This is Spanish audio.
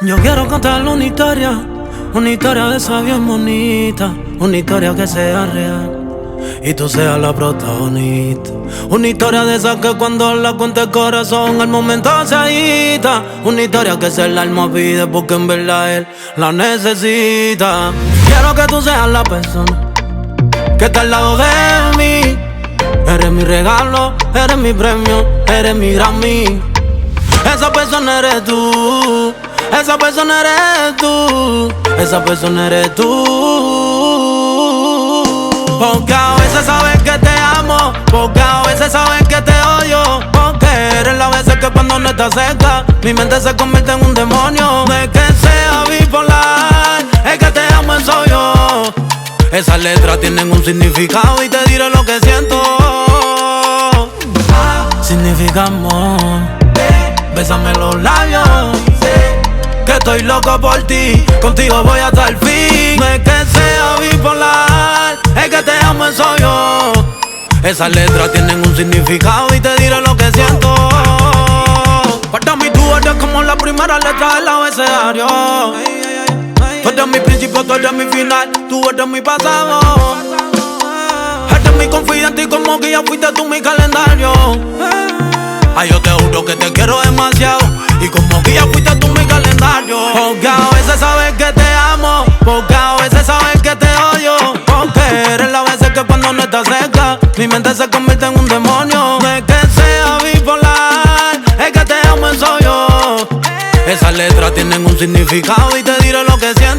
Yo quiero contar una historia de esa bien bonita, una historia que sea real y tú seas la protagonista. Una historia de esas que cuando la cuenta el corazón al momento se agita. Una historia que se el alma pide porque en verdad él la necesita. Quiero que tú seas la persona que está al lado de mí. Eres mi regalo, eres mi premio, eres mi Grammy. Esa persona eres tú, esa persona eres tú, esa persona eres tú. Porque a veces sabes que te amo, porque a veces sabes que te odio, porque eres las veces que cuando no estás cerca mi mente se convierte en un demonio. De que sea bipolar, el que te amo soy yo. Esas letras tienen un significado y te diré lo que siento. Significa amor. Bésame los labios, que estoy loco por ti. Contigo voy hasta el fin. No es que sea bipolar, es que te amo soy yo. Esas letras tienen un significado y te diré lo que siento. Para mí tú eres como la primera letra del abecedario. Tú eres mi principio, tú eres mi final, tú eres mi pasado. Eres mi confidente y como guía fuiste tú mi calendario. Ay, yo te juro que te quiero demasiado y como guía fuiste tú mi calendario. Porque a veces sabes que te amo, porque a veces sabes que te odio, porque eres las veces que cuando no estás cerca mi mente se convierte en un demonio. No es que sea bipolar, es que te amo soy yo. Esas letras tienen un significado y te diré lo que siento.